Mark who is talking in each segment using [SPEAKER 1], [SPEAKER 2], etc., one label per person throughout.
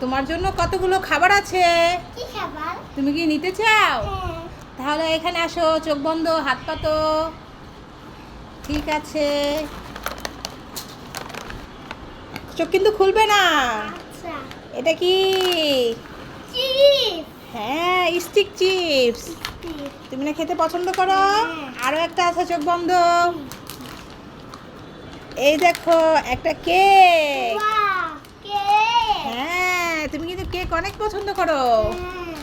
[SPEAKER 1] তোমার জন্য কতগুলো খাবার আছে।
[SPEAKER 2] কি খাবার?
[SPEAKER 1] তুমি কি নিতে চাও?
[SPEAKER 2] হ্যাঁ।
[SPEAKER 1] তাহলে এখানে আসো, চোখ বন্ধ, হাত পাতো। ঠিক আছে, চোখ কিন্তু খুলবে না।
[SPEAKER 2] আচ্ছা।
[SPEAKER 1] এটা কি?
[SPEAKER 2] চিপস।
[SPEAKER 1] হ্যাঁ, স্টিক চিপস। তুমি না খেতে পছন্দ করো?
[SPEAKER 2] হ্যাঁ।
[SPEAKER 1] আরো একটা আছে, চোখ বন্ধ। এই দেখো, একটা কেক।
[SPEAKER 2] Wow, cake.
[SPEAKER 1] হ্যাঁ, তুমি কিন্তু কেক অনেক পছন্দ করো।
[SPEAKER 2] হ্যাঁ।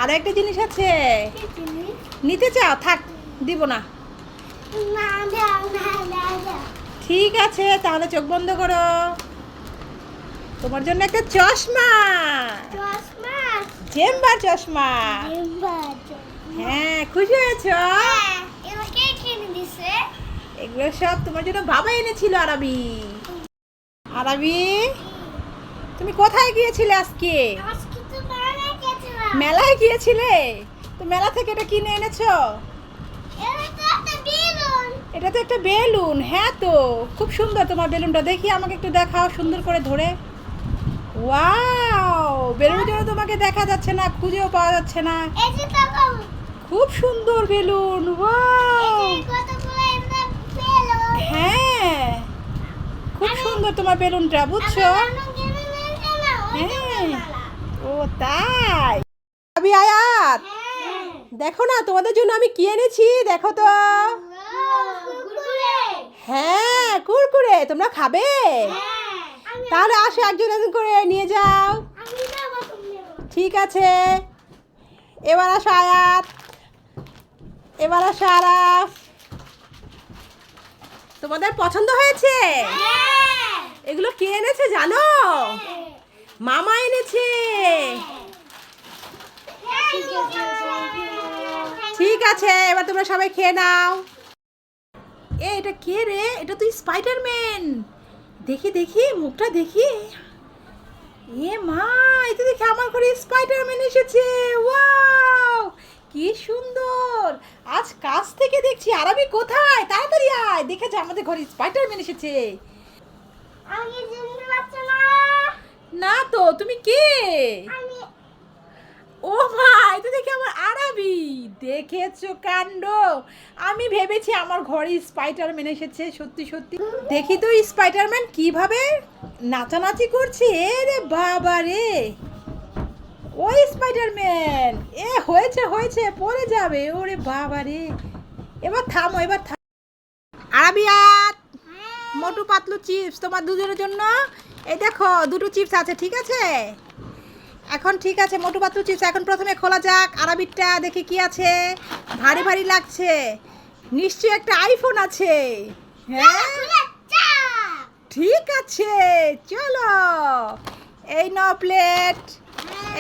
[SPEAKER 1] আরো একটা জিনিস আছে।
[SPEAKER 2] কি জিনিস?
[SPEAKER 1] নিতে চাও? থাক, দিব না।
[SPEAKER 2] না, দাও, না, দাও, দাও।
[SPEAKER 1] ঠিক আছে, তাহলে চোখ বন্ধ করো। তোমার জন্য একটা চশমা,
[SPEAKER 2] চশমা।
[SPEAKER 1] চেম্বার চশমা।
[SPEAKER 2] চেম্বার।
[SPEAKER 1] হ্যাঁ, খুশি হয়েছো?
[SPEAKER 2] হ্যাঁ, এবার কে কিনে দিছে?
[SPEAKER 1] এগুলো সব তোমার জন্য বাবা এনেছিল। আরবি, আরবি, তুমি কোথায় গিয়েছিলে আজকে?
[SPEAKER 2] আজকে তো মেলায় গেছিলাম।
[SPEAKER 1] মেলায় গিয়েছিলে? তো মেলা থেকে এটা কিনে এনেছো?
[SPEAKER 2] এটা তো একটা বেলুন।
[SPEAKER 1] এটা তো একটা বেলুন। হ্যাঁ, তো খুব সুন্দর তোমার বেলুনটা। দেখি, আমাকে একটু দেখাও সুন্দর করে ধরে। ওয়াও, বেলুনের জন্য তোমাকে দেখা যাচ্ছে না, খুঁজেও পাওয়া যাচ্ছে না।
[SPEAKER 2] এই যে দেখো,
[SPEAKER 1] খুব সুন্দর বেলুন।
[SPEAKER 2] এই
[SPEAKER 1] ওয়াও,
[SPEAKER 2] যে কতগুলো এমনি বেলুন।
[SPEAKER 1] হ্যাঁ, খুব সুন্দর তোমার বেলুনটা, বুঝছো? হ্যাঁ। ও তাই? আবি, আয়াত,
[SPEAKER 2] হ্যাঁ।
[SPEAKER 1] দেখো না তোমাদের জন্য আমি কি এনেছি, দেখো তো।
[SPEAKER 2] কুরকুরে।
[SPEAKER 1] হ্যাঁ, কুরকুরে। তোমরা খাবে?
[SPEAKER 2] হ্যাঁ।
[SPEAKER 1] তাহলে আসো, একজন একজন করে নিয়ে যাও।
[SPEAKER 2] আমি নেবো, তুমি নেবো।
[SPEAKER 1] ঠিক আছে, এবার আসো আয়াত, এবার আসো আরাফ। তোমাদের পছন্দ হয়েছে?
[SPEAKER 2] হ্যাঁ।
[SPEAKER 1] এগুলো কে এনেছে জানো? মামা এনেছে। ঠিক আছে, এবার তোমরা সবাই খেয়ে নাও। এটা কে রে? এটা তো স্পাইডারম্যান। দেখি দেখি, মুখটা দেখি। এ মা, এটা দেখি আমার ঘরে স্পাইডারম্যান এসেছে। ওয়াও, কি সুন্দর। আজ কাছ থেকে দেখছি। আরবি কোথায়? তাড়াতাড়ি আয়, দেখে যা, আমাদের ঘরে স্পাইডারম্যান এসেছে।
[SPEAKER 2] আমি চিনতে পারছি না।
[SPEAKER 1] না তো, তুমি কে?
[SPEAKER 2] আমি
[SPEAKER 1] ও মা, এটা দেখি আমার আরবি। দেখেছো কাণ্ড? আমি ভেবেছি আমার ঘরে স্পাইডারম্যান এসেছে। সত্যি সত্যি দেখি তো স্পাইডারম্যান কিভাবে নাচানাচি করছে। এ রে বাবা রে, ওই স্পাইডারম্যান। এ হয়েছে হয়েছে, পড়ে যাবে। ওরে বাবা রে, এবার থামো, এবার থামো। আরাবিয়াত, মোটু পাতলু চিপস তোমার দুজনের জন্য। এই দেখো, দুটো চিপস আছে, ঠিক আছে? এখন ঠিক আছে, মোটু পাতলু চিপস এখন প্রথমে খোলা যাক। আরাবিরটা দেখি কি আছে। ভারী ভারী লাগছে, নিশ্চয়ই একটা আইফোন আছে। হ্যাঁ, ঠিক আছে, চলো। এই নাও প্লেট,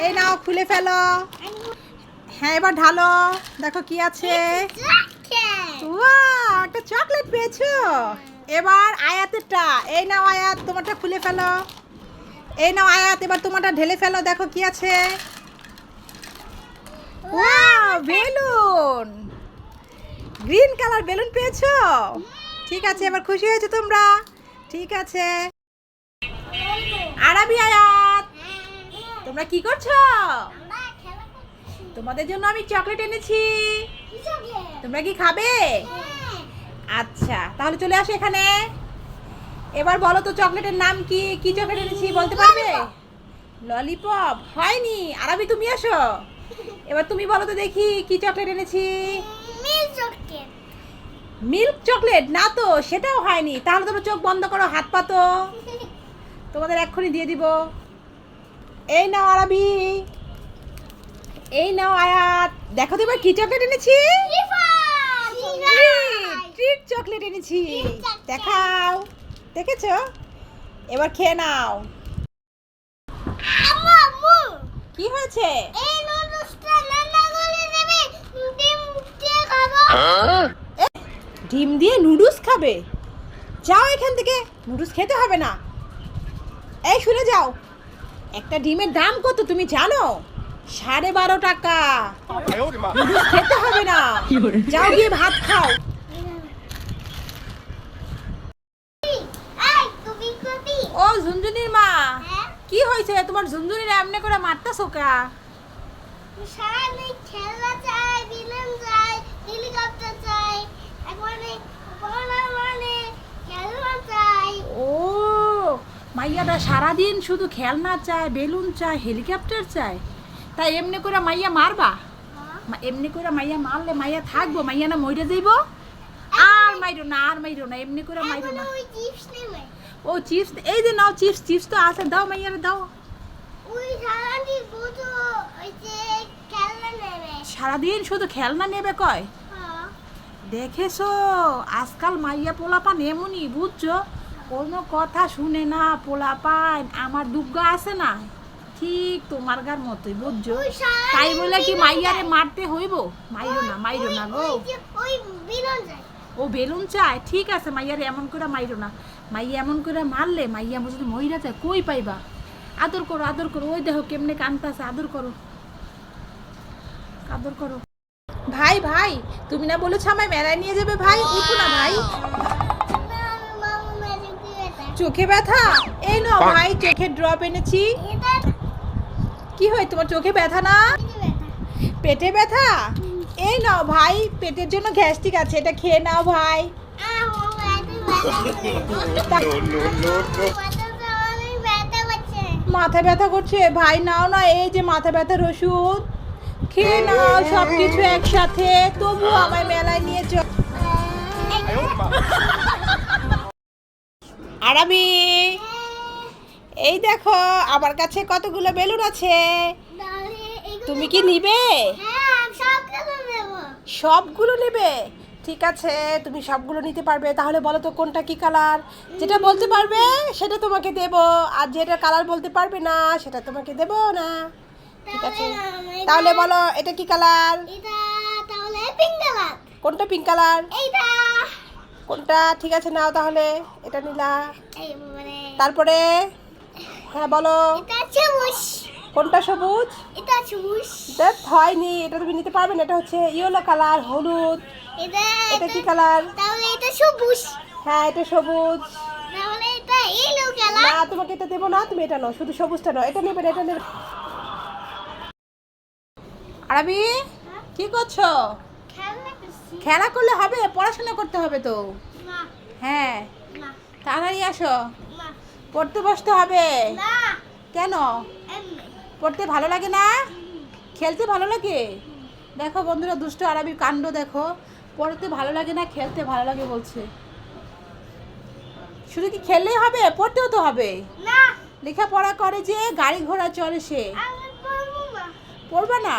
[SPEAKER 1] এই নাও, খুলে ফেলো। হ্যাঁ, এবার ঢালো, দেখো কি আছে। ওয়াও, একটা চকলেট পেয়েছো। এবার আয়াতেরটা, এই নাও আয়াত, তোমারটা খুলে ফেলো। এই নাও আয়াত, এবার তোমারটা ঢেলে ফেলো, দেখো কি আছে। Wow, balloon, green colour balloon পেয়েছো। ঠিক আছে, এবার খুশি হয়েছে তোমরা? ঠিক আছে। আরাবি, আয়াত, তোমরা কি করছো? তোমাদের জন্য আমি চকলেট এনেছি, তোমরা কি খাবে? আচ্ছা, তাহলে চলে আসো এখানে। এবার বলো তো চকলেটের নাম কি? কি চকলেট এনেছি বলতে পারবে? ললিপপ হয়নি। আরবি, তুমি আসো। এবার তুমি বলো তো দেখি কি চকলেট এনেছি। মিল্ক চকলেট না তো, সেটাও হয়নি। তাহলে তোমরা চোখ বন্ধ করো, হাত পাতো, তোমাদের এক্ষুনি দিয়ে দিব। এই নাও আরবি, এই নাও আয়াত, দেখো তো এবার কি চকলেট এনেছি। ট্রিট চকলেট এনেছি, দেখাও। দেখেছো? এবার খেয়ে নাও। কি হয়েছে? ডিম দিয়ে নুডলস খাবে? যাও এখান থেকে, নুডলস খেতে হবে না। এই শুনে যাও, একটা ডিমের দাম কত তুমি জানো? 12.5 টাকা। নুডলস খেতে হবে না, যাও গিয়ে ভাত খাও। ও ঝুনঝুনির মা, কি হয়েছে তোমার ঝুনঝুনিরা এমনি করে মারতাছো কা?
[SPEAKER 2] সারাদিন খেলনা চাই, বিলেন চাই, হেলিকপ্টার চাই, একবারে মানে খেলনা চাই।
[SPEAKER 1] ও মাইয়াটা সারাদিন শুধু খেলনা চায়, বেলুন চায়, হেলিকপ্টার চায়। তাই এমনি করে মাইয়া মারবা? এমনি করে মাইয়া মারলে মাইয়া থাকবো, মাইয়া না মইরা যাইব। আর মাইরো না, আর মাইরো না, এমনি করে মাইরো না।
[SPEAKER 2] ওই চিপস নেবে,
[SPEAKER 1] ও চিপস, এই যে নাও চিপস, চিপস তো আছে, দাও মাইয়ারে দাও।
[SPEAKER 2] ওই সারাদিন শুধু ওই যে খেলনা নেবে।
[SPEAKER 1] সারাদিন শুধু খেলনা নেবে কয়।
[SPEAKER 2] হ্যাঁ।
[SPEAKER 1] দেখেছো আজকাল মাইয়া পোলাপান এমনই, বুঝছো? কোনো কথা শুনে না পোলাপান। আমার দুগ্গা আছে না, ঠিক তোমার গার মতোই, বুঝছো?
[SPEAKER 2] ওই সারাদিন
[SPEAKER 1] তাই বলে কি
[SPEAKER 2] বিলেন
[SPEAKER 1] মাইয়ারে
[SPEAKER 2] চাই।
[SPEAKER 1] মারতে হইব? মাইরো না, মাইরো না গো।
[SPEAKER 2] ওই বিলন চাই।
[SPEAKER 1] ও বেলুন চায়, ঠিক আছে মাইয়ারে এমন করে মাইরো না। মাইয়া এমন করে মারলে মাইয়া যদি মহিলা যায় কই পাইবা? আদর করো, আদর করো, ওই দেখো কেমনে কানতাছে, আদর করো, আদর করো। ভাই ভাই, তুমি না বলেছো আমায় মেলায় নিয়ে যাবে? ভাই উঠো না ভাই। চোখে ব্যথা? এই নাও ভাই চোখের ড্রপ এনেছি। কি হয় তোমার চোখে ব্যথা না? পেটে ব্যথা? এই নাও ভাই, পেটের জন্য গ্যাস্ট্রিক আছে, এটা খেয়ে নাও ভাই। মাথা ব্যথা করছে ভাই, নাও না, এই যে মাথা ব্যথার ওষুধ খেয়ে নাও, সব কিছু একসাথে। তবু আমায় মেলায় নিয়ে চল। আরামি, এই দেখো আমার কাছে কতগুলো বেলুন আছে, তুমি কি নিবে? সবগুলো নেবে? ঠিক আছে, তুমি সবগুলো নিতে পারবে। তাহলে বলো তো কোনটা কি কালার? যেটা বলতে পারবে সেটা তোমাকে দেব, আর যেটা কালার বলতে পারবে না সেটা তোমাকে দেব না। ঠিক আছে, তাহলে বলো এটা কি কালার? কোনটা পিঙ্ক কালার? কোনটা? ঠিক আছে নাও তাহলে, এটা নিলা। তারপরে হ্যাঁ বলো কোনটা সবুজ? দেখ হয়নি, এটা তুমি নিতে পারবে না, এটা হচ্ছে ইয়েলো কালার, হলুদ। এটা কি কালার? হ্যাঁ এটা সবুজ। না তোমাকে এটা দেবো না, তুমি এটা নাও, শুধু সবুজটা নাও, এটা নেবে না, এটা নেবে। আরবি কি করছো? খেলা করলে হবে? পড়াশোনা করতে হবে তো। হ্যাঁ তাড়াতাড়ি আসো, পড়তে বসতে হবে। কেন? পড়তে ভালো লাগে না? খেলতে ভালো লাগে? দেখো বন্ধুরা, দুষ্ট আরবির কাণ্ড দেখো, পড়তে ভালো লাগে না, খেলতে ভালো লাগে বলছে। শুধু কি খেললেই হবে? পড়তেও তো হবে। লেখাপড়া করে যে, গাড়ি ঘোড়া চলে সে। পড়বা না?